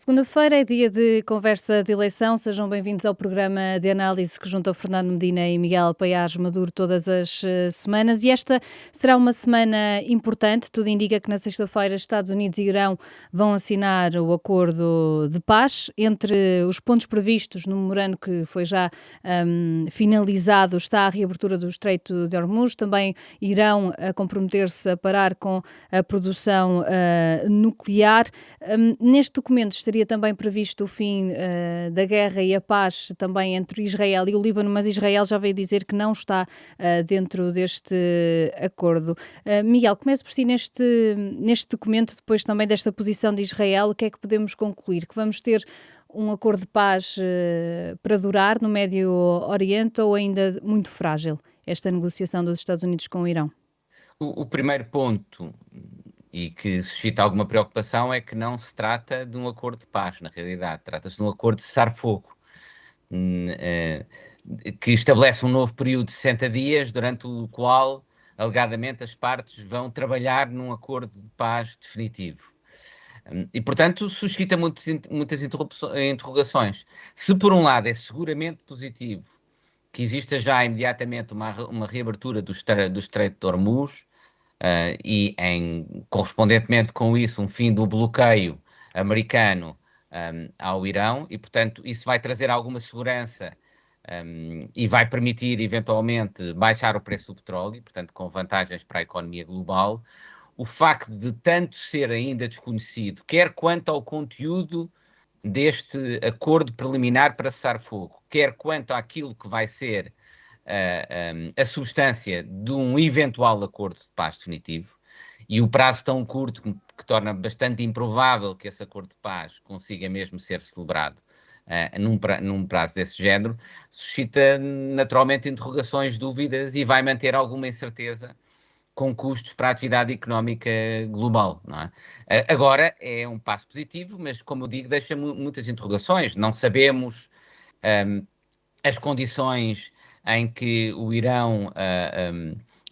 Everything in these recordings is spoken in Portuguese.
Segunda-feira é dia de conversa de eleição. Sejam bem-vindos ao programa de análise que junta Fernando Medina e Miguel Paiás Maduro todas as semanas. E esta será uma semana importante. Tudo indica que na sexta-feira Estados Unidos e Irão vão assinar o acordo de paz. Entre os pontos previstos no memorando que foi já finalizado está a reabertura do Estreito de Hormuz. Também Irão a comprometer-se a parar com a produção nuclear. Neste documento estaria também previsto o fim da guerra e a paz também entre Israel e o Líbano, mas Israel já veio dizer que não está dentro deste acordo. Miguel, comece por si neste documento, depois também desta posição de Israel, o que é que podemos concluir? Que vamos ter um acordo de paz para durar no Médio Oriente ou ainda muito frágil esta negociação dos Estados Unidos com o Irão? O primeiro ponto, e que suscita alguma preocupação, é que não se trata de um acordo de paz, na realidade. Trata-se de um acordo de cessar-fogo, hum, eh, que estabelece um novo período de 60 dias, durante o qual, alegadamente, as partes vão trabalhar num acordo de paz definitivo. E, portanto, suscita muitas interrogações. Se, por um lado, é seguramente positivo que exista já imediatamente uma reabertura do Estreito de Hormuz, e correspondentemente com isso um fim do bloqueio americano ao Irão, e portanto isso vai trazer alguma segurança, e vai permitir eventualmente baixar o preço do petróleo, portanto com vantagens para a economia global. O facto de tanto ser ainda desconhecido, quer quanto ao conteúdo deste acordo preliminar para cessar fogo, quer quanto àquilo que vai ser a substância de um eventual acordo de paz definitivo, e o prazo tão curto que torna bastante improvável que esse acordo de paz consiga mesmo ser celebrado num prazo desse género, suscita naturalmente interrogações, dúvidas, e vai manter alguma incerteza com custos para a atividade económica global, não é? Agora é um passo positivo, mas, como eu digo, deixa muitas interrogações. Não sabemos um, as condições em que o Irão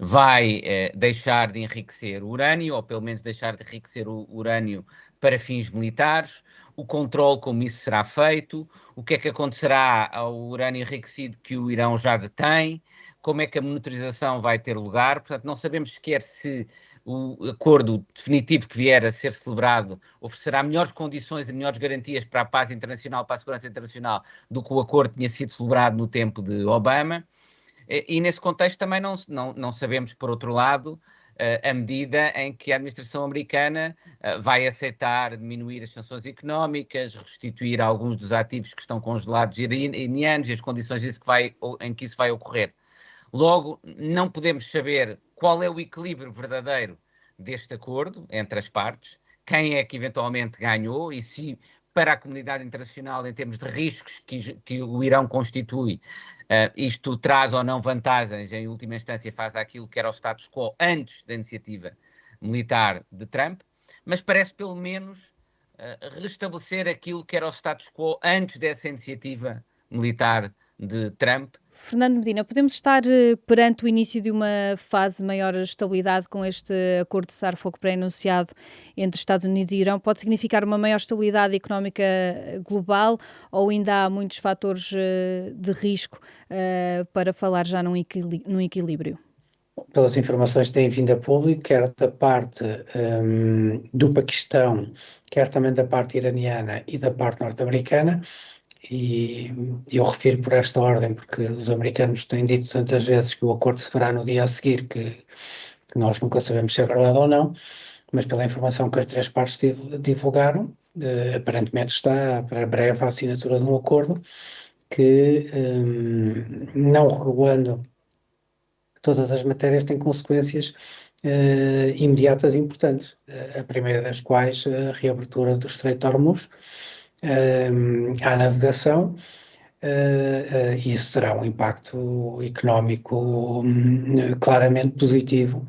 vai deixar de enriquecer o urânio, ou pelo menos deixar de enriquecer o urânio para fins militares, o controle como isso será feito, o que é que acontecerá ao urânio enriquecido que o Irão já detém, como é que a monitorização vai ter lugar. Portanto, não sabemos sequer se o acordo definitivo que vier a ser celebrado oferecerá melhores condições e melhores garantias para a paz internacional, para a segurança internacional, do que o acordo tinha sido celebrado no tempo de Obama. E nesse contexto também não sabemos, por outro lado, a medida em que a administração americana vai aceitar diminuir as sanções económicas, restituir alguns dos ativos que estão congelados iranianos, e as condições em que isso vai ocorrer. Logo, não podemos saber qual é o equilíbrio verdadeiro deste acordo entre as partes, quem é que eventualmente ganhou, e se, para a comunidade internacional, em termos de riscos que o Irão constitui, isto traz ou não vantagens. Em última instância, faz aquilo que era o status quo antes da iniciativa militar de Trump, mas parece pelo menos restabelecer aquilo que era o status quo antes dessa iniciativa militar de Trump. Fernando Medina, podemos estar perante o início de uma fase de maior estabilidade com este acordo de cessar-fogo pré-anunciado entre Estados Unidos e Irão? Pode significar uma maior estabilidade económica global ou ainda há muitos fatores de risco para falar já num equilíbrio? Pelas informações que têm vindo a público, quer da parte do Paquistão, quer também da parte iraniana e da parte norte-americana, e eu refiro por esta ordem porque os americanos têm dito tantas vezes que o acordo se fará no dia a seguir, que nós nunca sabemos se é verdade ou não, mas pela informação que as três partes divulgaram, aparentemente está para breve a assinatura de um acordo que, não regulando todas as matérias, têm consequências imediatas e importantes. A primeira das quais, a reabertura do Estreito de Hormuz à navegação. E isso terá um impacto económico claramente positivo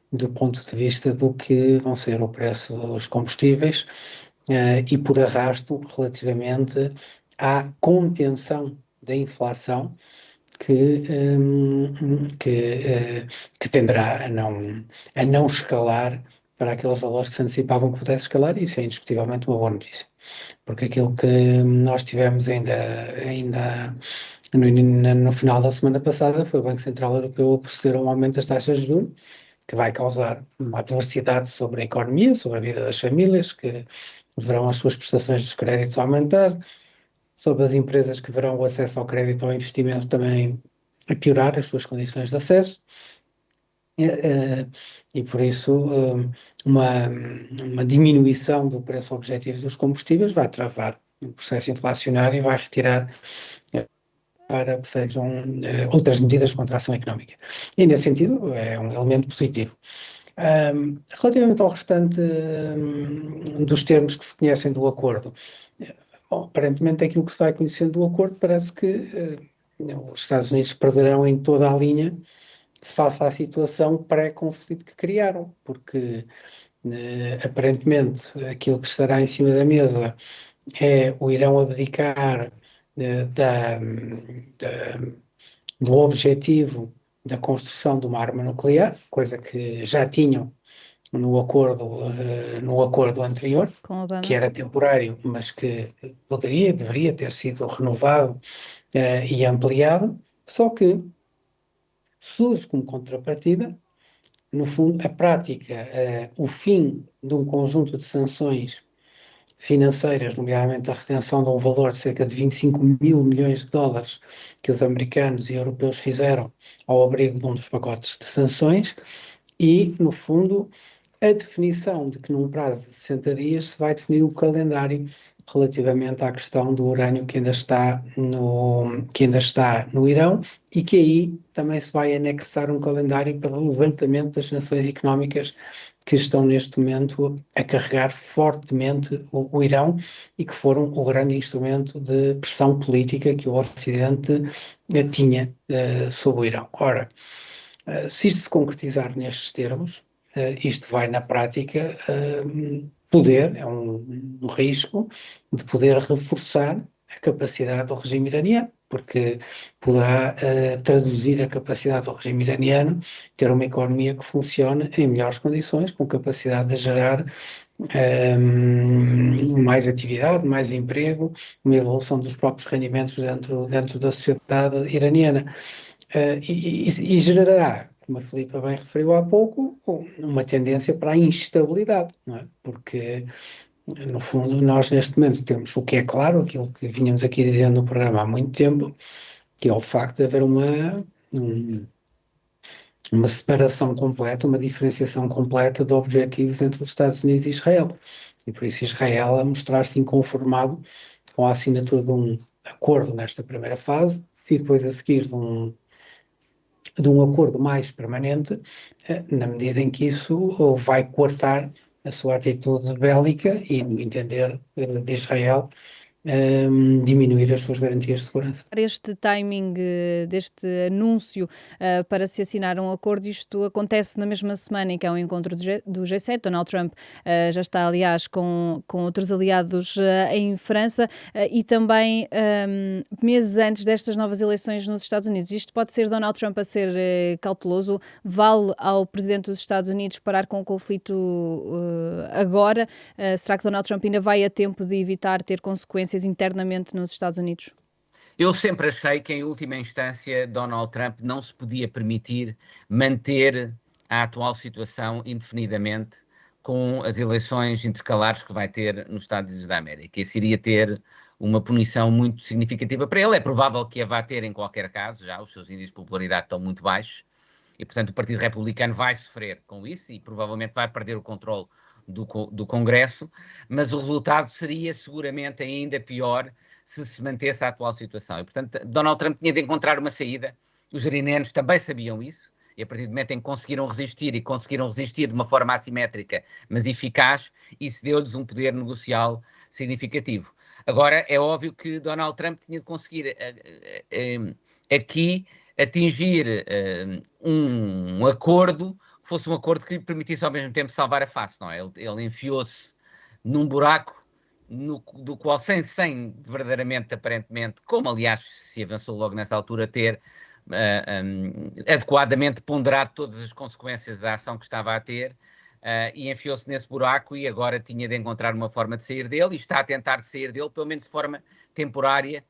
do ponto de vista do que vão ser o preço dos combustíveis, e por arrasto relativamente à contenção da inflação que tenderá a não escalar para aqueles valores que se antecipavam que pudesse escalar, e isso é indiscutivelmente uma boa notícia. porque aquilo que nós tivemos ainda no final da semana passada foi o Banco Central Europeu a proceder a um aumento das taxas de juros, que vai causar uma adversidade sobre a economia, sobre a vida das famílias, que verão as suas prestações dos créditos aumentar, sobre as empresas que verão o acesso ao crédito ao investimento também a piorar as suas condições de acesso. E por isso uma diminuição do preço objetivo dos combustíveis vai travar o processo inflacionário e vai retirar para que sejam outras medidas de contração económica. E nesse sentido é um elemento positivo. Relativamente ao restante dos termos que se conhecem do acordo, bom, aparentemente aquilo que se vai conhecendo do acordo parece que os Estados Unidos perderão em toda a linha face à situação pré-conflito que criaram, porque aparentemente aquilo que estará em cima da mesa é o Irão abdicar do objetivo da construção de uma arma nuclear, coisa que já tinham no acordo anterior, Com Obama. que era temporário, mas que deveria ter sido renovado e ampliado, só que surge como contrapartida, no fundo, a prática, o fim de um conjunto de sanções financeiras, nomeadamente a retenção de um valor de cerca de 25 mil milhões de dólares que os americanos e europeus fizeram ao abrigo de um dos pacotes de sanções e, no fundo, a definição de que num prazo de 60 dias se vai definir o calendário relativamente à questão do urânio que ainda está no Irão e que aí também se vai anexar um calendário para o levantamento das sanções económicas que estão neste momento a carregar fortemente o Irão e que foram o grande instrumento de pressão política que o Ocidente tinha sobre o Irão. Ora, se isto se concretizar nestes termos, isto vai na prática é um risco de poder reforçar a capacidade do regime iraniano, porque poderá traduzir a capacidade do regime iraniano ter uma economia que funcione em melhores condições, com capacidade de gerar mais atividade, mais emprego, uma evolução dos próprios rendimentos dentro da sociedade iraniana. E gerará, como a Filipa bem referiu há pouco, uma tendência para a instabilidade, não é? Porque, no fundo, nós neste momento temos o que é claro, aquilo que vínhamos aqui dizendo no programa há muito tempo, que é o facto de haver uma separação completa, uma diferenciação completa de objetivos entre os Estados Unidos e Israel. E por isso Israel a mostrar-se inconformado com a assinatura de um acordo nesta primeira fase e depois a seguir de um acordo mais permanente, na medida em que isso vai coartar a sua atitude bélica e, no entender de Israel, diminuir as suas garantias de segurança. Este timing deste anúncio para se assinar um acordo, isto acontece na mesma semana em que é um encontro do G7. Donald Trump já está, aliás, com outros aliados em França e também meses antes destas novas eleições nos Estados Unidos. Isto pode ser Donald Trump a ser cauteloso? Vale ao presidente dos Estados Unidos parar com o conflito agora? Será que Donald Trump ainda vai a tempo de evitar ter consequências internamente nos Estados Unidos? Eu sempre achei que, em última instância, Donald Trump não se podia permitir manter a atual situação indefinidamente com as eleições intercalares que vai ter nos Estados Unidos da América. Isso iria ter uma punição muito significativa para ele. É provável que a vá ter em qualquer caso, já os seus índices de popularidade estão muito baixos e, portanto, o Partido Republicano vai sofrer com isso e provavelmente vai perder o controle do Congresso, mas o resultado seria seguramente ainda pior se mantesse a atual situação. E, portanto, Donald Trump tinha de encontrar uma saída. Os iranianos também sabiam isso, e a partir do momento em que conseguiram resistir de uma forma assimétrica, mas eficaz, isso deu-lhes um poder negocial significativo. Agora, é óbvio que Donald Trump tinha de conseguir aqui atingir um acordo que fosse um acordo que lhe permitisse ao mesmo tempo salvar a face, não é? Ele enfiou-se num buraco do qual sem verdadeiramente, aparentemente, como aliás se avançou logo nessa altura, ter adequadamente ponderado todas as consequências da ação que estava a ter, e enfiou-se nesse buraco e agora tinha de encontrar uma forma de sair dele e está a tentar sair dele, pelo menos de forma temporária,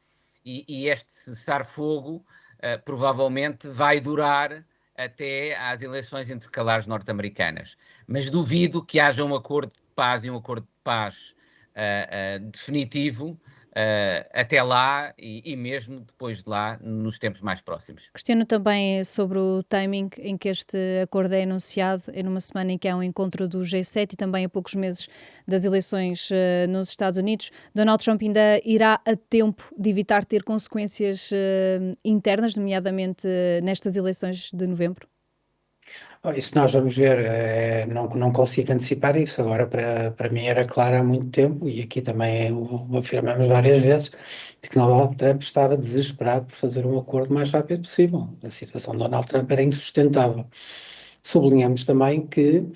e este cessar-fogo provavelmente vai durar até às eleições intercalares norte-americanas. Mas duvido que haja um acordo de paz e um acordo de paz definitivo até lá e mesmo depois de lá, nos tempos mais próximos. Questiono também sobre o timing em que este acordo é anunciado, é numa semana em que há um encontro do G7 e também a poucos meses das eleições nos Estados Unidos. Donald Trump ainda irá a tempo de evitar ter consequências internas, nomeadamente nestas eleições de novembro? Isso nós vamos ver, não consigo antecipar isso. Agora, para mim, era claro há muito tempo, e aqui também o afirmamos várias vezes, de que Donald Trump estava desesperado por fazer um acordo o mais rápido possível. A situação de Donald Trump era insustentável. Sublinhamos também que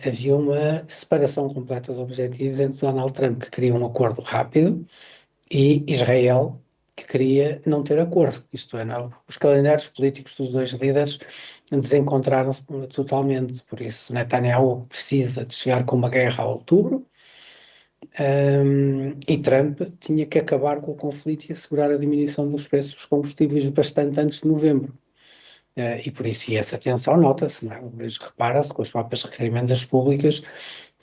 havia uma separação completa de objetivos entre Donald Trump, que queria um acordo rápido, e Israel, que queria não ter acordo. Isto é, não, os calendários políticos dos dois líderes desencontraram-se totalmente. Por isso, Netanyahu precisa de chegar com uma guerra a outubro, e Trump tinha que acabar com o conflito e assegurar a diminuição dos preços dos combustíveis bastante antes de novembro. E por isso, e essa tensão nota-se, não é? Mas repara-se com as próprias requerimentos públicas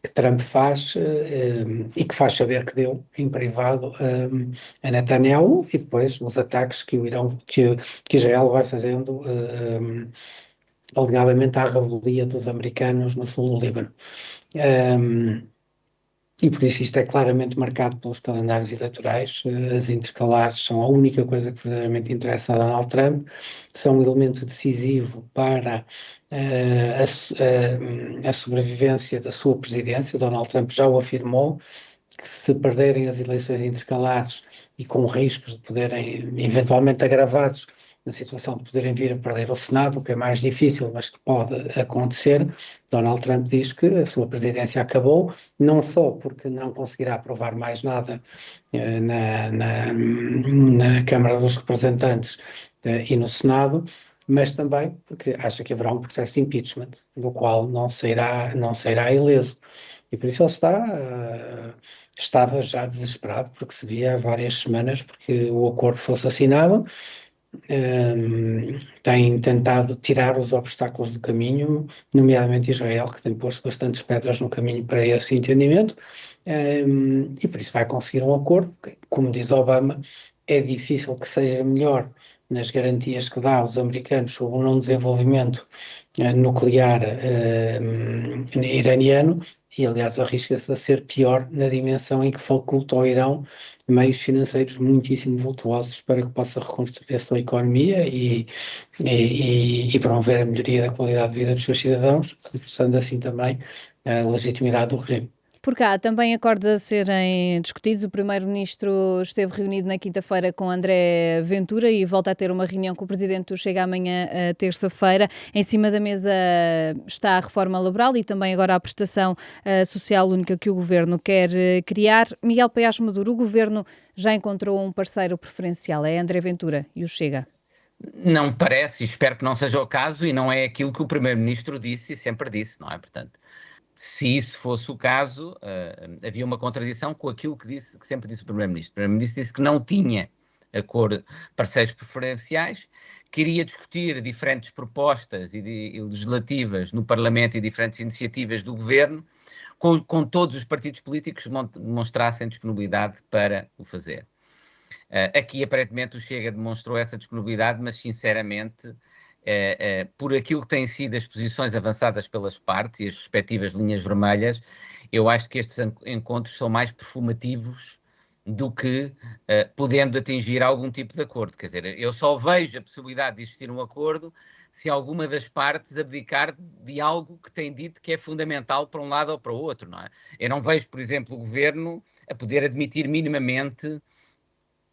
que Trump faz e que faz saber que deu em privado a Netanyahu, e depois os ataques que que Israel vai fazendo alegadamente à revelia dos americanos no sul do Líbano. E por isso isto é claramente marcado pelos calendários eleitorais. As intercalares são a única coisa que verdadeiramente interessa a Donald Trump, são um elemento decisivo para a sobrevivência da sua presidência. Donald Trump já o afirmou, que se perderem as eleições intercalares e com riscos de poderem, eventualmente agravados, na situação de poderem vir a perder o Senado, o que é mais difícil, mas que pode acontecer, Donald Trump diz que a sua presidência acabou, não só porque não conseguirá aprovar mais nada na Câmara dos Representantes e no Senado, mas também porque acha que haverá um processo de impeachment, do qual não sairá ileso. E por isso ele estava já desesperado, porque se via há várias semanas, porque o acordo fosse assinado. Tem tentado tirar os obstáculos do caminho, nomeadamente Israel, que tem posto bastantes pedras no caminho para esse entendimento, e por isso vai conseguir um acordo. Como diz Obama, é difícil que seja melhor nas garantias que dá aos americanos sobre o não desenvolvimento nuclear iraniano, e aliás arrisca-se a ser pior na dimensão em que faculta ao Irão meios financeiros muitíssimo vultuosos para que possa reconstruir a sua economia e promover a melhoria da qualidade de vida dos seus cidadãos, reforçando assim também a legitimidade do regime. Por cá, também acordos a serem discutidos. O Primeiro-Ministro esteve reunido na quinta-feira com André Ventura e volta a ter uma reunião com o Presidente do Chega amanhã, terça-feira. Em cima da mesa está a reforma laboral e também agora a prestação social única que o Governo quer criar. Miguel Paiás Maduro, o Governo já encontrou um parceiro preferencial, é André Ventura e o Chega? Não parece, e espero que não seja o caso, e não é aquilo que o Primeiro-Ministro disse e sempre disse, não é? Portanto, se isso fosse o caso, havia uma contradição com aquilo que sempre disse o Primeiro-Ministro. O Primeiro-Ministro disse que não tinha parceiros preferenciais, queria discutir diferentes propostas e legislativas no Parlamento e diferentes iniciativas do Governo, com todos os partidos políticos demonstrassem disponibilidade para o fazer. Aqui, aparentemente, o Chega demonstrou essa disponibilidade, mas, sinceramente, por aquilo que têm sido as posições avançadas pelas partes e as respectivas linhas vermelhas, eu acho que estes encontros são mais perfumativos do que podendo atingir algum tipo de acordo. Quer dizer, eu só vejo a possibilidade de existir um acordo se alguma das partes abdicar de algo que tem dito que é fundamental para um lado ou para o outro, não é? Eu não vejo, por exemplo, o Governo a poder admitir minimamente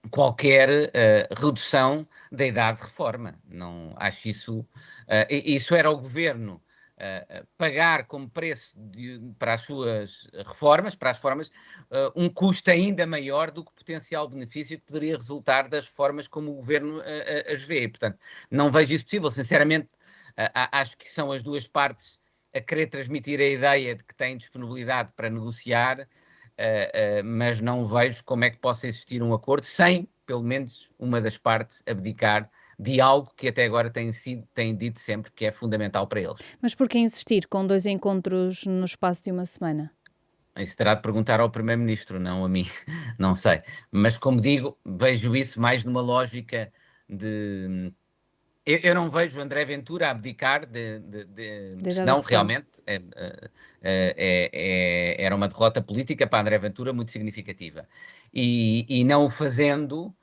qualquer redução da idade de reforma. Não acho isso. Isso era o Governo pagar como preço para as suas reformas, para as reformas, um custo ainda maior do que o potencial benefício que poderia resultar das reformas como o Governo as vê. Portanto, não vejo isso possível. Sinceramente, acho que são as duas partes a querer transmitir a ideia de que tem disponibilidade para negociar, mas não vejo como é que possa existir um acordo sem, pelo menos, uma das partes abdicar de algo que até agora tem dito sempre que é fundamental para eles. Mas por que insistir com 2 encontros no espaço de uma semana? Isso terá de perguntar ao Primeiro-Ministro, não a mim, não sei. Mas, como digo, vejo isso mais numa lógica de. Eu não vejo André Ventura abdicar Da ideia da senão reforma. realmente era uma derrota política para André Ventura muito significativa. E não o fazendo,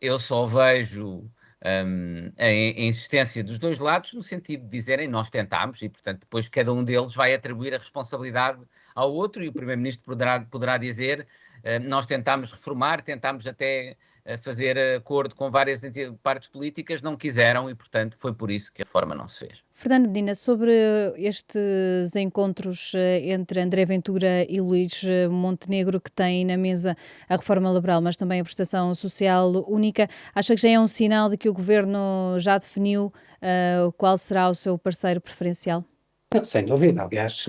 eu só vejo a insistência dos dois lados no sentido de dizerem nós tentámos e, portanto, depois cada um deles vai atribuir a responsabilidade ao outro e o Primeiro-Ministro poderá dizer nós tentámos reformar, tentámos até fazer acordo com várias partes políticas, não quiseram e, portanto, foi por isso que a reforma não se fez. Fernando Medina, sobre estes encontros entre André Ventura e Luís Montenegro, que têm na mesa a reforma laboral, mas também a prestação social única, acha que já é um sinal de que o governo já definiu qual será o seu parceiro preferencial? Sem dúvida, aliás,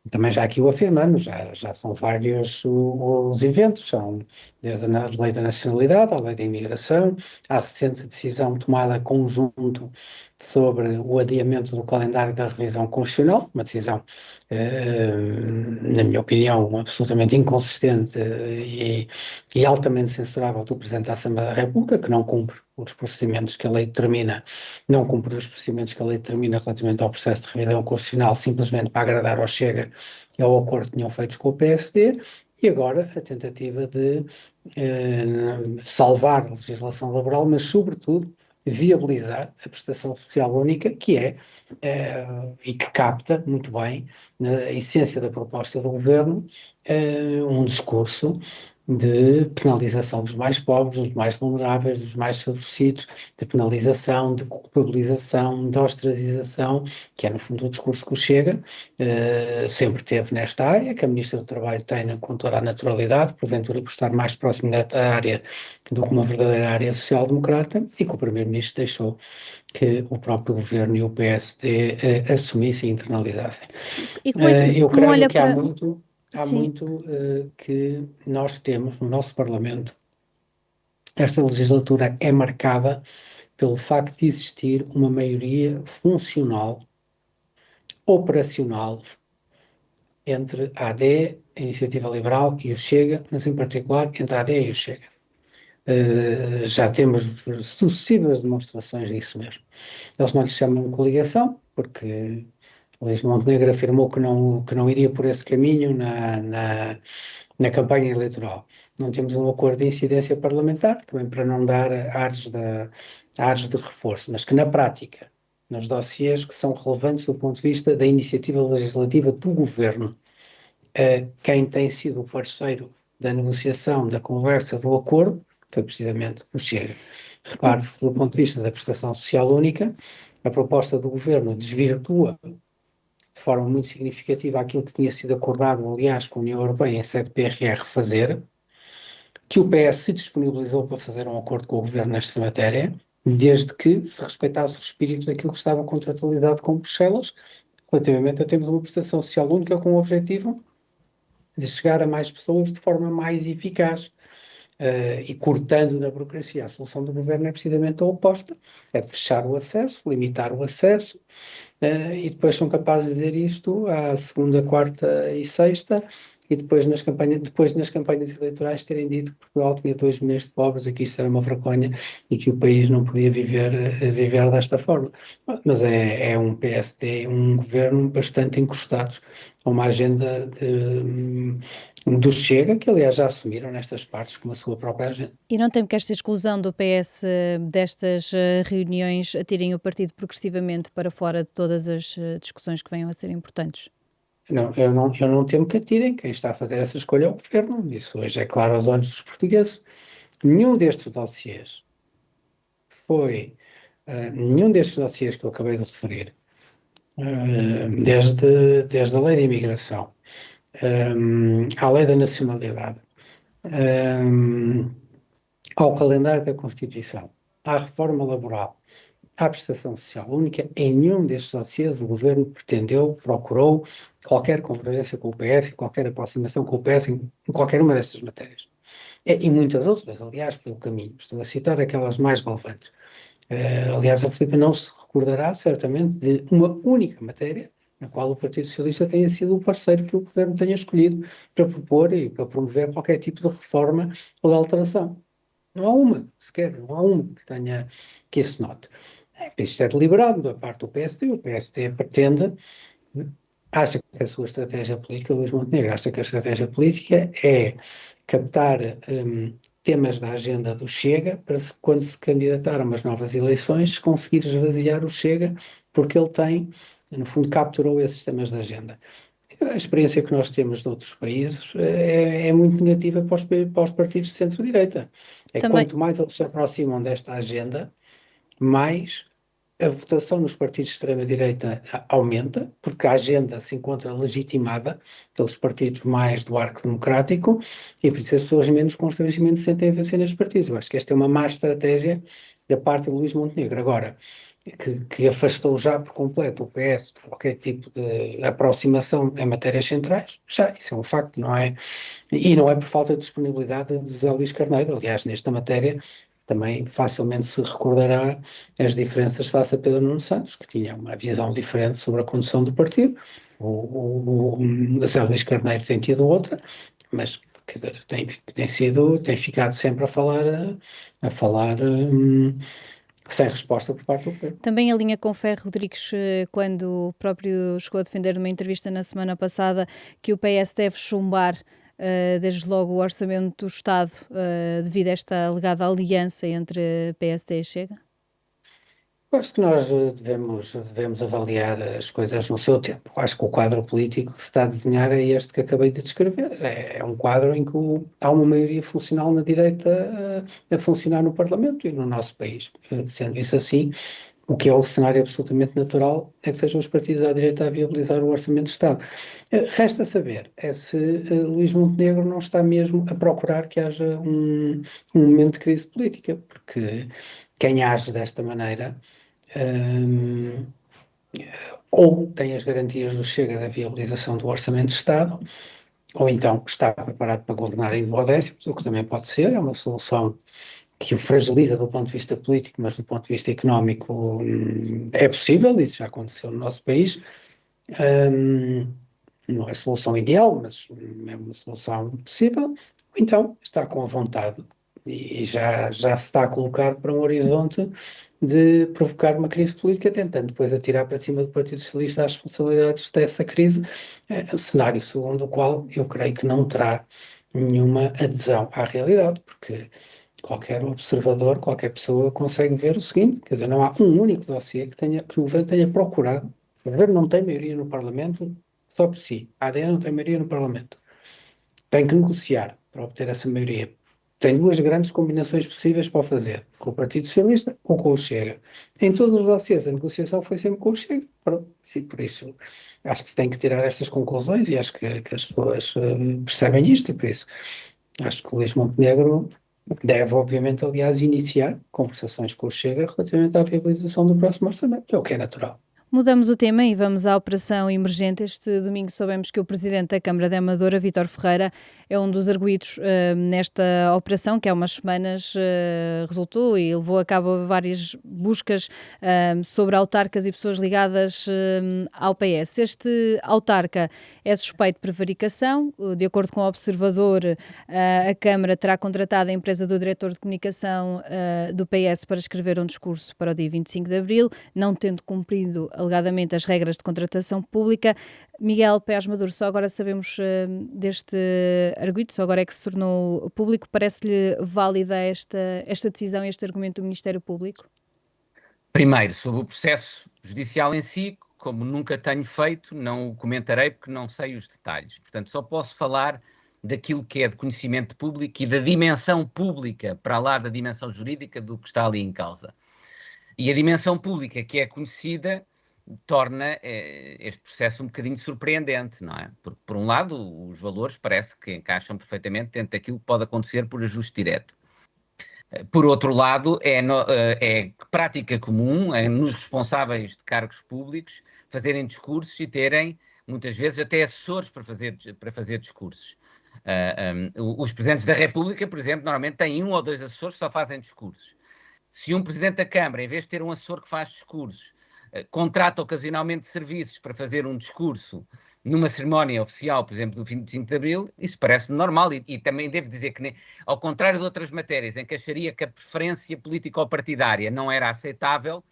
também já aqui o afirmamos, já são vários os eventos, são desde a lei da nacionalidade, à lei da imigração, à recente decisão tomada conjunto sobre o adiamento do calendário da revisão constitucional, uma decisão, na minha opinião, absolutamente inconsistente e altamente censurável do Presidente da Assembleia da República, que não cumpre os procedimentos que a lei determina, não cumpre os procedimentos que a lei determina relativamente ao processo de revisão constitucional, simplesmente para agradar ao Chega e ao acordo que tinham feito com o PSD, e agora a tentativa de salvar a legislação laboral, mas sobretudo viabilizar a prestação social única, que é, e que capta muito bem, na essência da proposta do governo, um discurso de penalização dos mais pobres, dos mais vulneráveis, dos mais desfavorecidos, de penalização, de culpabilização, de ostracização, que é no fundo o discurso que o Chega sempre teve nesta área, que a Ministra do Trabalho tem com toda a naturalidade, porventura por estar mais próximo desta área do que uma verdadeira área social-democrata, e que o Primeiro-Ministro deixou que o próprio Governo e o PSD assumissem e internalizassem. E como, Eu como creio olha que há para... muito Sim, que nós temos no nosso Parlamento. Esta legislatura é marcada pelo facto de existir uma maioria funcional, operacional, entre a AD, a Iniciativa Liberal e o Chega, mas em particular entre a AD e o Chega. Já temos sucessivas demonstrações disso mesmo. Eles não lhe chamam de coligação, porque Luís Montenegro afirmou que não iria por esse caminho na campanha eleitoral. Não temos um acordo de incidência parlamentar, também para não dar ares de reforço, mas que na prática, nos dossiês que são relevantes do ponto de vista da iniciativa legislativa do governo, quem tem sido o parceiro da negociação, da conversa, do acordo, foi precisamente o Chega. Repare-se, do ponto de vista da prestação social única, a proposta do governo desvirtua de forma muito significativa aquilo que tinha sido acordado, aliás, com a União Europeia em sede PRR fazer, que o PS se disponibilizou para fazer um acordo com o governo nesta matéria, desde que se respeitasse o espírito daquilo que estava contratualizado com Bruxelas, relativamente a termos uma prestação social única com o objetivo de chegar a mais pessoas de forma mais eficaz. E cortando na burocracia. A solução do governo é precisamente a oposta, é de fechar o acesso, limitar o acesso, e depois são capazes de dizer isto à segunda, quarta e sexta, e depois nas campanhas eleitorais terem dito que Portugal tinha 2 milhões de pobres e que isto era uma vergonha e que o país não podia viver desta forma. Mas é um PSD, um governo bastante encostados a uma agenda do Chega, que aliás já assumiram nestas partes como a sua própria agenda. e não temo que esta exclusão do PS destas reuniões atirem o partido progressivamente para fora de todas as discussões que venham a ser importantes? Não, eu não temo que atirem, quem está a fazer essa escolha é o governo, isso hoje é claro aos olhos dos portugueses. Nenhum destes dossiês nenhum destes dossiês que eu acabei de referir, desde a lei da imigração, à lei da nacionalidade, ao calendário da Constituição, à reforma laboral, à prestação social única. Em nenhum destes dossiês o Governo procurou qualquer convergência com o PS e qualquer aproximação com o PS em qualquer uma destas matérias. E muitas outras, aliás, pelo caminho. Estou a citar aquelas mais relevantes. Aliás, a Filipe não se recordará, certamente, de uma única matéria na qual o Partido Socialista tenha sido o parceiro que o Governo tenha escolhido para propor e para promover qualquer tipo de reforma ou de alteração. Não há uma, sequer, não há uma que isso note. Isto é deliberado da parte do PSD. O PSD pretende, acha que a sua estratégia política, Luís Montenegro, acha que a estratégia política é captar temas da agenda do Chega para quando se candidatar a umas novas eleições, conseguir esvaziar o Chega, porque ele tem, no fundo, capturou esses temas da agenda. A experiência que nós temos de outros países é muito negativa para os partidos de centro-direita. Também, Quanto mais eles se aproximam desta agenda, mais a votação nos partidos de extrema-direita aumenta, porque a agenda se encontra legitimada pelos partidos mais do arco democrático e por isso as pessoas menos constrangimento sentem a vencer nestes partidos. Eu acho que esta é uma má estratégia da parte de Luís Montenegro. Agora, que afastou já por completo o PS de qualquer tipo de aproximação em matérias centrais, já, isso é um facto, não é? E não é por falta de disponibilidade de José Luís Carneiro. Aliás, nesta matéria também facilmente se recordará as diferenças face a Pedro Nuno Santos, que tinha uma visão diferente sobre a condução do partido. O José Luís Carneiro tem tido outra, mas quer dizer, tem ficado sempre a falar sem resposta por parte do governo. também a linha com Ferro Rodrigues, quando o próprio chegou a defender numa entrevista na semana passada que o PS deve chumbar desde logo o orçamento do Estado devido a esta alegada aliança entre PSD e Chega? Eu acho que nós devemos avaliar as coisas no seu tempo. Acho que o quadro político que se está a desenhar é este que acabei de descrever. É um quadro em que há uma maioria funcional na direita a funcionar no Parlamento e no nosso país. Sendo isso assim, o que é o cenário absolutamente natural é que sejam os partidos à direita a viabilizar o Orçamento de Estado. Resta saber se Luís Montenegro não está mesmo a procurar que haja um momento de crise política, porque quem age desta maneira hum, ou tem as garantias do Chega da viabilização do Orçamento de Estado, ou então está preparado para governar em duodécimos, o que também pode ser, é uma solução que o fragiliza do ponto de vista político, mas do ponto de vista económico é possível, isso já aconteceu no nosso país. Hum, não é a solução ideal, mas é uma solução possível. Então está com a vontade e já se está a colocar para um horizonte de provocar uma crise política, tentando depois atirar para cima do Partido Socialista as responsabilidades dessa crise, cenário segundo o qual eu creio que não terá nenhuma adesão à realidade, porque qualquer observador, qualquer pessoa consegue ver o seguinte, quer dizer, não há um único dossiê que o governo tenha procurado. O governo não tem maioria no Parlamento só por si. A AD não tem maioria no Parlamento. Tem que negociar para obter essa maioria. Tem duas grandes combinações possíveis para o fazer, com o Partido Socialista ou com o Chega. Em todos os dossiês, a negociação foi sempre com o Chega. Pronto. E por isso, acho que se tem que tirar estas conclusões e acho que as pessoas percebem isto e por isso acho que o Luís Montenegro deve, obviamente, aliás, iniciar conversações com o Chega relativamente à viabilização do próximo orçamento, que é o que é natural. Mudamos o tema e vamos à operação emergente. Este domingo soubemos que o presidente da Câmara da Amadora, Vítor Ferreira, é um dos arguidos nesta operação, que há umas semanas resultou e levou a cabo várias buscas sobre autarcas e pessoas ligadas ao PS. Este autarca é suspeito de prevaricação. De acordo com o observador, a Câmara terá contratado a empresa do diretor de comunicação do PS para escrever um discurso para o dia 25 de abril, não tendo cumprido alegadamente as regras de contratação pública. Miguel Paes Maduro, só agora sabemos deste arguido, só agora é que se tornou público. Parece-lhe válida esta decisão e este argumento do Ministério Público? Primeiro, sobre o processo judicial em si, como nunca tenho feito, não o comentarei porque não sei os detalhes. Portanto, só posso falar daquilo que é de conhecimento público e da dimensão pública, para lá da dimensão jurídica do que está ali em causa. E a dimensão pública que é conhecida torna este processo um bocadinho surpreendente, não é? Porque, por um lado, os valores parece que encaixam perfeitamente dentro daquilo que pode acontecer por ajuste direto. Por outro lado, é prática comum nos responsáveis de cargos públicos fazerem discursos e terem, muitas vezes, até assessores para fazer discursos. Os presidentes da República, por exemplo, normalmente têm 1 ou 2 assessores que só fazem discursos. Se um presidente da Câmara, em vez de ter um assessor que faz discursos, contrata ocasionalmente serviços para fazer um discurso numa cerimónia oficial, por exemplo, do 25 de Abril, isso parece-me normal e também devo dizer que, ao contrário de outras matérias em que acharia que a preferência político-partidária não era aceitável,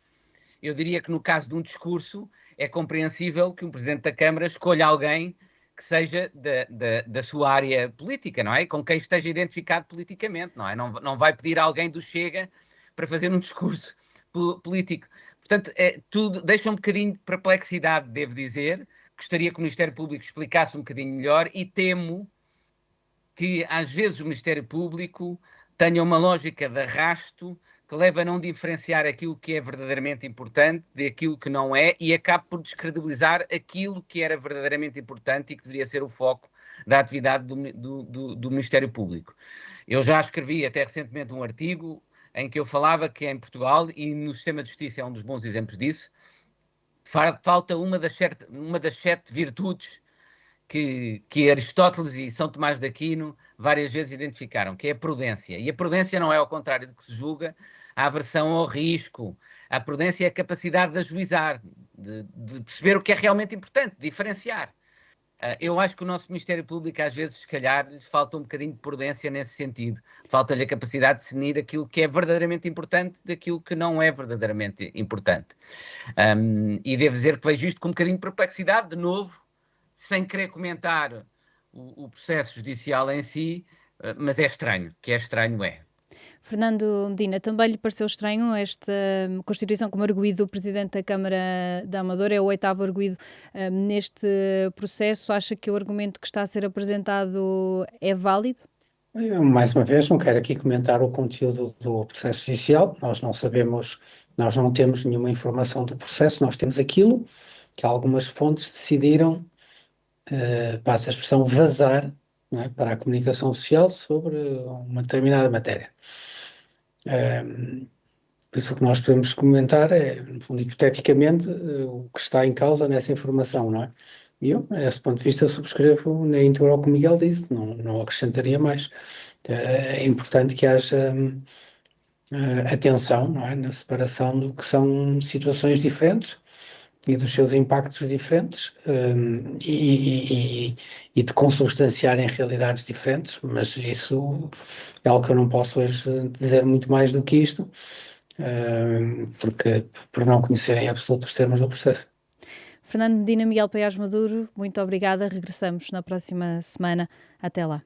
eu diria que no caso de um discurso é compreensível que um presidente da Câmara escolha alguém que seja da sua área política, não é? Com quem esteja identificado politicamente, não é? Não vai pedir a alguém do Chega para fazer um discurso político. Portanto, tudo deixa um bocadinho de perplexidade, devo dizer. Gostaria que o Ministério Público explicasse um bocadinho melhor e temo que às vezes o Ministério Público tenha uma lógica de arrasto que leva a não diferenciar aquilo que é verdadeiramente importante daquilo que não é e acabe por descredibilizar aquilo que era verdadeiramente importante e que deveria ser o foco da atividade do Ministério Público. Eu já escrevi até recentemente um artigo em que eu falava que em Portugal, e no sistema de justiça é um dos bons exemplos disso, falta uma das 7 virtudes que Aristóteles e São Tomás de Aquino várias vezes identificaram, que é a prudência. E a prudência não é, ao contrário do que se julga, a aversão ao risco. A prudência é a capacidade de ajuizar, de perceber o que é realmente importante, de diferenciar. Eu acho que o nosso Ministério Público, às vezes, se calhar, lhe falta um bocadinho de prudência nesse sentido. Falta-lhe a capacidade de discernir aquilo que é verdadeiramente importante daquilo que não é verdadeiramente importante. E devo dizer que vejo isto com um bocadinho de perplexidade, de novo, sem querer comentar o processo judicial em si, mas é estranho, que é estranho é. Fernando Medina, também lhe pareceu estranho esta constituição como arguido do Presidente da Câmara da Amadora? É o 8º arguido neste processo. Acha que o argumento que está a ser apresentado é válido? Mais uma vez, não quero aqui comentar o conteúdo do processo judicial. Nós não sabemos, nós não temos nenhuma informação do processo, nós temos aquilo que algumas fontes decidiram, passa a expressão, vazar, não é, para a comunicação social sobre uma determinada matéria. Por isso o que nós podemos comentar é, no fundo, hipoteticamente, o que está em causa nessa informação, não é? E eu, a esse ponto de vista, subscrevo na íntegra o que o Miguel disse, não acrescentaria mais. É importante que haja atenção, não é, na separação do que são situações diferentes e dos seus impactos diferentes, e de consubstanciarem realidades diferentes, mas isso é algo que eu não posso hoje dizer muito mais do que isto, porque por não conhecerem absolutos termos do processo. Fernando Medina, Miguel Paiás Maduro, muito obrigada. Regressamos na próxima semana. Até lá.